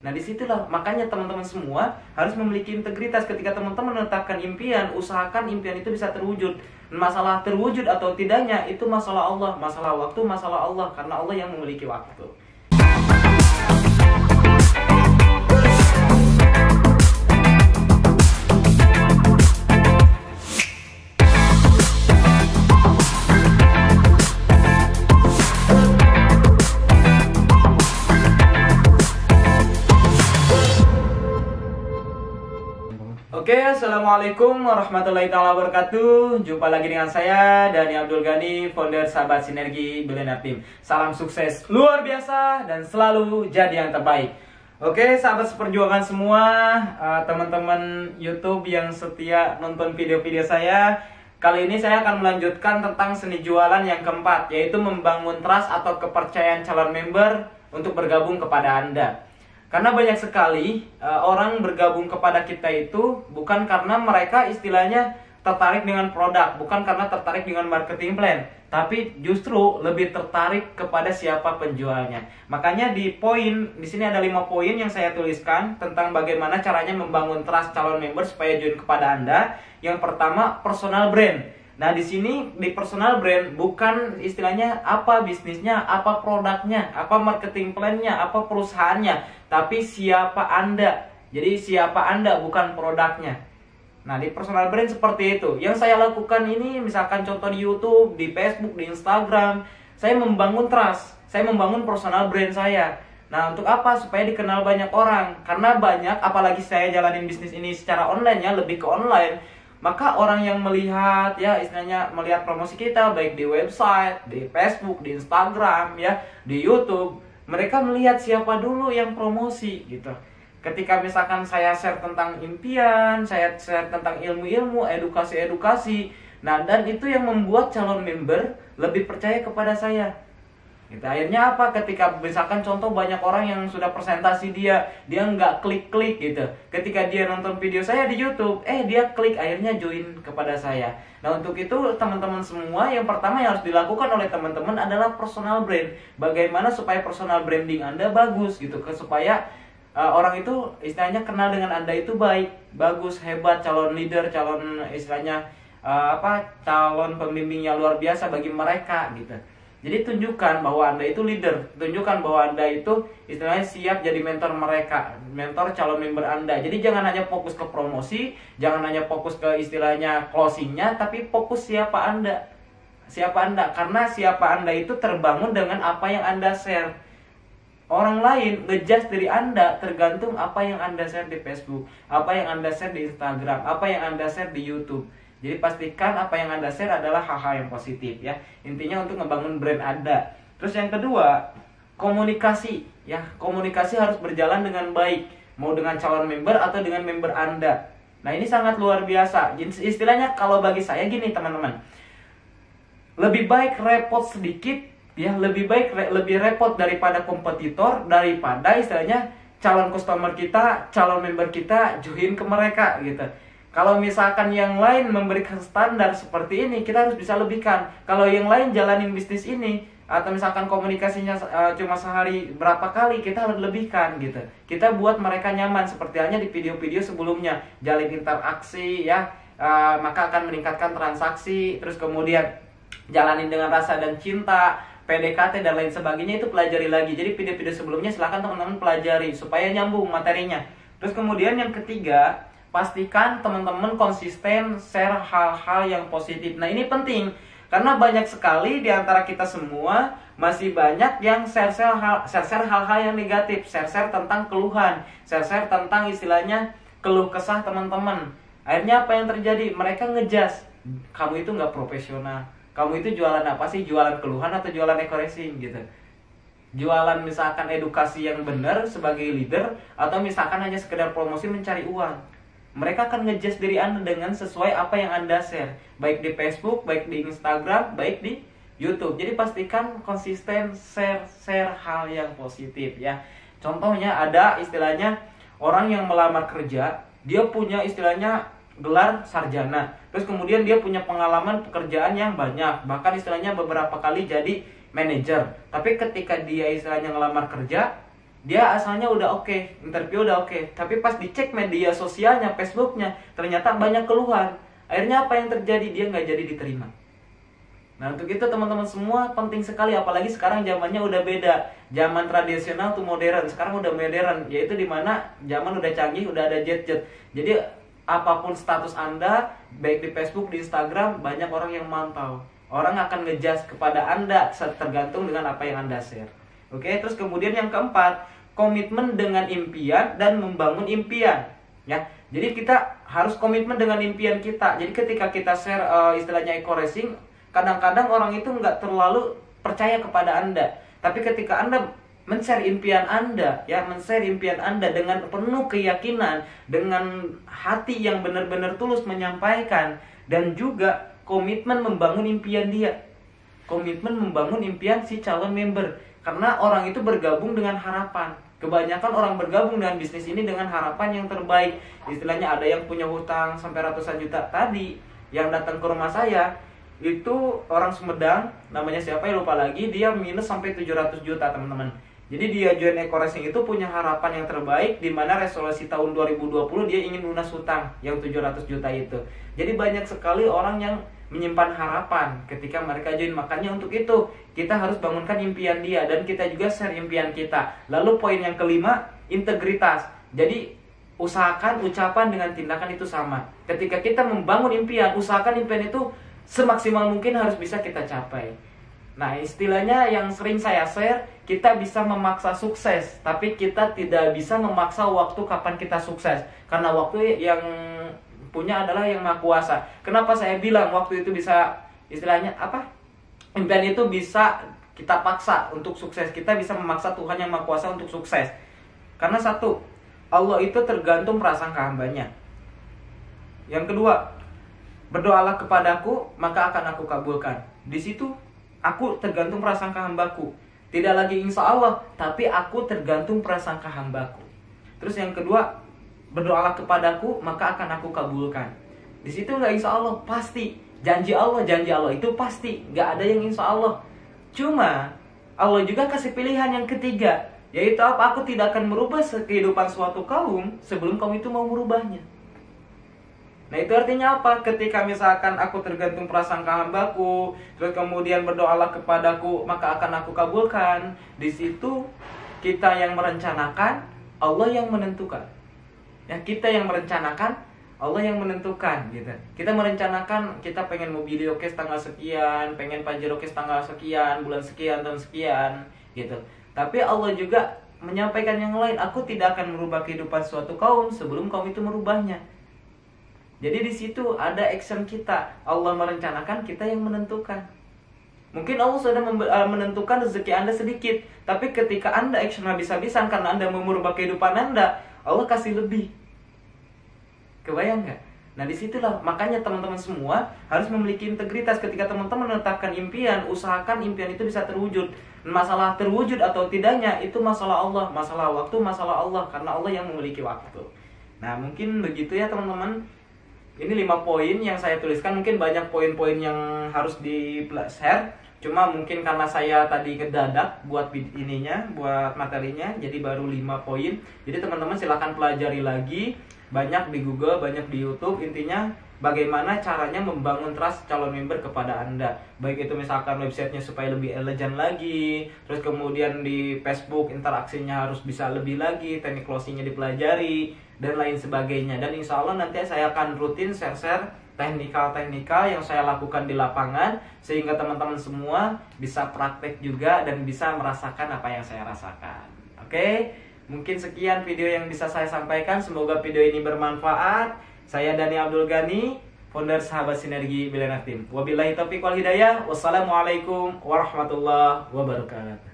Nah, disitulah makanya teman-teman semua harus memiliki integritas. Ketika teman-teman menetapkan impian, usahakan impian itu bisa terwujud. Masalah terwujud atau tidaknya itu masalah Allah, masalah waktu, masalah Allah, karena Allah yang memiliki waktu. Oke, assalamualaikum warahmatullahi wabarakatuh. Jumpa lagi dengan saya Dani Abdul Ghani, founder Sahabat Sinergi Billionaire Team. Salam sukses luar biasa dan selalu jadi yang terbaik. Oke, sahabat seperjuangan semua, teman-teman YouTube yang setia nonton video-video saya. Kali ini saya akan melanjutkan tentang seni jualan yang keempat, yaitu membangun trust atau kepercayaan calon member untuk bergabung kepada Anda. Karena banyak sekali orang bergabung kepada kita itu bukan karena mereka istilahnya tertarik dengan produk, bukan karena tertarik dengan marketing plan, tapi justru lebih tertarik kepada siapa penjualnya. Makanya di sini ada 5 poin yang saya tuliskan tentang bagaimana caranya membangun trust calon member supaya join kepada Anda. Yang pertama, personal brand. Nah, di sini di personal brand bukan istilahnya apa bisnisnya, apa produknya, apa marketing plan-nya, apa perusahaannya, tapi siapa Anda. Jadi siapa Anda, bukan produknya. Nah, di personal brand seperti itu. Yang saya lakukan ini misalkan contoh di YouTube, di Facebook, di Instagram, saya membangun trust, saya membangun personal brand saya. Nah, untuk apa? Supaya dikenal banyak orang. Karena banyak, apalagi saya jalanin bisnis ini secara online ya, lebih ke online. Maka orang yang melihat ya istilahnya melihat promosi kita baik di website, di Facebook, di Instagram ya, di YouTube, mereka melihat siapa dulu yang promosi gitu. Ketika misalkan saya share tentang impian, saya share tentang ilmu-ilmu, edukasi-edukasi, nah dan itu yang membuat calon member lebih percaya kepada saya. Gitu. Akhirnya apa? Ketika misalkan contoh banyak orang yang sudah presentasi dia nggak klik-klik gitu. Ketika dia nonton video saya di YouTube, dia klik, akhirnya join kepada saya. Nah, untuk itu teman-teman semua, yang pertama yang harus dilakukan oleh teman-teman adalah personal brand. Bagaimana supaya personal branding Anda bagus gitu, supaya orang itu istilahnya kenal dengan Anda itu baik, bagus, hebat, calon leader, calon istilahnya calon pembimbingnya luar biasa bagi mereka gitu. Jadi tunjukkan bahwa Anda itu leader, tunjukkan bahwa Anda itu istilahnya siap jadi mentor mereka, mentor calon member Anda. Jadi jangan hanya fokus ke promosi, jangan hanya fokus ke istilahnya closingnya, tapi fokus siapa Anda. Siapa Anda, karena siapa Anda itu terbangun dengan apa yang Anda share. Orang lain ngejudge diri Anda tergantung apa yang Anda share di Facebook, apa yang Anda share di Instagram, apa yang Anda share di YouTube. Jadi pastikan apa yang Anda share adalah hal-hal yang positif ya. Intinya untuk membangun brand Anda. Terus yang kedua, komunikasi ya. Komunikasi harus berjalan dengan baik, mau dengan calon member atau dengan member Anda. Nah, ini sangat luar biasa. Istilahnya kalau bagi saya gini, teman-teman. Lebih baik repot sedikit ya, lebih repot daripada kompetitor, daripada istilahnya calon customer kita, calon member kita join ke mereka gitu. Kalau misalkan yang lain memberikan standar seperti ini, kita harus bisa lebihkan. Kalau yang lain jalanin bisnis ini, atau misalkan komunikasinya cuma sehari berapa kali, kita harus lebihkan gitu. Kita buat mereka nyaman, seperti halnya di video-video sebelumnya. Jalin interaksi ya, maka akan meningkatkan transaksi. Terus kemudian jalanin dengan rasa dan cinta, PDKT dan lain sebagainya, itu pelajari lagi. Jadi video-video sebelumnya silahkan teman-teman pelajari supaya nyambung materinya. Terus kemudian yang ketiga, pastikan teman-teman konsisten share hal-hal yang positif. Nah, ini penting karena banyak sekali di antara kita semua masih banyak yang share hal-hal yang negatif, share tentang keluhan, share tentang istilahnya keluh kesah teman-teman. Akhirnya apa yang terjadi? Mereka ngejudge, kamu itu nggak profesional, kamu itu jualan apa sih? Jualan keluhan atau jualan decoration gitu? Jualan misalkan edukasi yang benar sebagai leader, atau misalkan hanya sekedar promosi mencari uang. Mereka akan ngejudge diri Anda dengan sesuai apa yang Anda share, baik di Facebook, baik di Instagram, baik di YouTube. Jadi pastikan konsisten share hal yang positif ya. Contohnya ada istilahnya orang yang melamar kerja, dia punya istilahnya gelar sarjana, terus kemudian dia punya pengalaman pekerjaan yang banyak, bahkan istilahnya beberapa kali jadi manajer. Tapi ketika dia istilahnya ngelamar kerja, Dia asalnya udah oke, interview udah oke, tapi pas dicek media sosialnya, Facebooknya, ternyata banyak keluhan. Akhirnya apa yang terjadi? Dia nggak jadi diterima. Nah, untuk itu teman-teman semua penting sekali, apalagi sekarang zamannya udah beda. Zaman tradisional tuh modern, sekarang udah modern, yaitu dimana zaman udah canggih, udah ada jet-jet. Jadi apapun status Anda, baik di Facebook, di Instagram, banyak orang yang mantau. Orang akan ngejudge kepada Anda tergantung dengan apa yang Anda share. Oke, terus kemudian yang keempat, komitmen dengan impian dan membangun impian. Ya, jadi kita harus komitmen dengan impian kita. Jadi ketika kita share istilahnya eco racing, kadang-kadang orang itu nggak terlalu percaya kepada Anda. Tapi ketika Anda men-share impian Anda, ya, men-share impian Anda dengan penuh keyakinan, dengan hati yang benar-benar tulus menyampaikan, dan juga komitmen membangun impian dia. Komitmen membangun impian si calon member. Karena orang itu bergabung dengan harapan. Kebanyakan orang bergabung dengan bisnis ini dengan harapan yang terbaik. Istilahnya ada yang punya hutang sampai ratusan juta. Tadi yang datang ke rumah saya itu orang Sumedang, namanya siapa ya lupa lagi, dia minus sampai 700 juta teman-teman. Jadi dia join eco racing itu punya harapan yang terbaik, di mana resolusi tahun 2020 dia ingin lunas hutang yang 700 juta itu. Jadi banyak sekali orang yang menyimpan harapan ketika mereka join. Makanya untuk itu kita harus bangunkan impian dia, dan kita juga share impian kita. Lalu poin yang kelima, integritas. Jadi usahakan ucapan dengan tindakan itu sama. Ketika kita membangun impian, usahakan impian itu semaksimal mungkin harus bisa kita capai. Nah, istilahnya yang sering saya share, kita bisa memaksa sukses, tapi kita tidak bisa memaksa waktu kapan kita sukses. Karena waktu yang punya adalah yang Maha Kuasa. Kenapa saya bilang waktu itu bisa, istilahnya apa? Impian itu bisa kita paksa untuk sukses. Kita bisa memaksa Tuhan yang Maha Kuasa untuk sukses. Karena satu, Allah itu tergantung prasangka hambanya. Yang kedua, berdoalah kepadaku, maka akan aku kabulkan. Di situ aku tergantung prasangka hambaku. Tidak lagi insya Allah, tapi aku tergantung prasangka hambaku. Terus yang kedua, berdoalah kepadaku, maka akan aku kabulkan. Di situ nggak insya Allah, pasti. Janji Allah itu pasti. Nggak ada yang insya Allah. Cuma Allah juga kasih pilihan yang ketiga, yaitu apa? Aku tidak akan merubah kehidupan suatu kaum sebelum kaum itu mau merubahnya. Nah, itu artinya apa? Ketika misalkan aku tergantung prasangka hambaku, terus kemudian berdoalah kepadaku, maka akan aku kabulkan. Di situ kita yang merencanakan, Allah yang menentukan. Ya, kita yang merencanakan, Allah yang menentukan, gitu. Kita merencanakan, kita pengen mobil Diokes tanggal sekian, pengen Pajero Kes tanggal sekian, bulan sekian, tahun sekian, gitu. Tapi Allah juga menyampaikan yang lain, aku tidak akan merubah kehidupan suatu kaum sebelum kaum itu merubahnya. Jadi di situ ada action kita. Allah merencanakan, kita yang menentukan. Mungkin Allah sudah menentukan rezeki Anda sedikit, tapi ketika Anda action habis-habisan karena Anda mau merubah kehidupan Anda, Allah kasih lebih. Kebayang nggak? Nah, disitulah makanya teman-teman semua harus memiliki integritas. Ketika teman-teman menetapkan impian, usahakan impian itu bisa terwujud. Masalah terwujud atau tidaknya itu masalah Allah, masalah waktu, masalah Allah, karena Allah yang memiliki waktu. Nah, mungkin begitu ya teman-teman. Ini 5 poin yang saya tuliskan. Mungkin banyak poin-poin yang harus di-share. Cuma mungkin karena saya tadi kedadak buat buat materinya, jadi baru 5 poin. Jadi teman-teman silahkan pelajari lagi. Banyak di Google, banyak di YouTube. Intinya bagaimana caranya membangun trust calon member kepada Anda. Baik itu misalkan websitenya supaya lebih elegan lagi, terus kemudian di Facebook interaksinya harus bisa lebih lagi, teknik closingnya dipelajari, dan lain sebagainya. Dan insya Allah nanti saya akan rutin share-share teknikal-teknikal yang saya lakukan di lapangan, sehingga teman-teman semua bisa praktek juga dan bisa merasakan apa yang saya rasakan. Oke? Mungkin sekian video yang bisa saya sampaikan. Semoga video ini bermanfaat. Saya Dani Abdul Ghani, founder Sahabat Sinergi Billionaire Team. Wabillahi taufiq wal hidayah. Wassalamualaikum warahmatullahi wabarakatuh.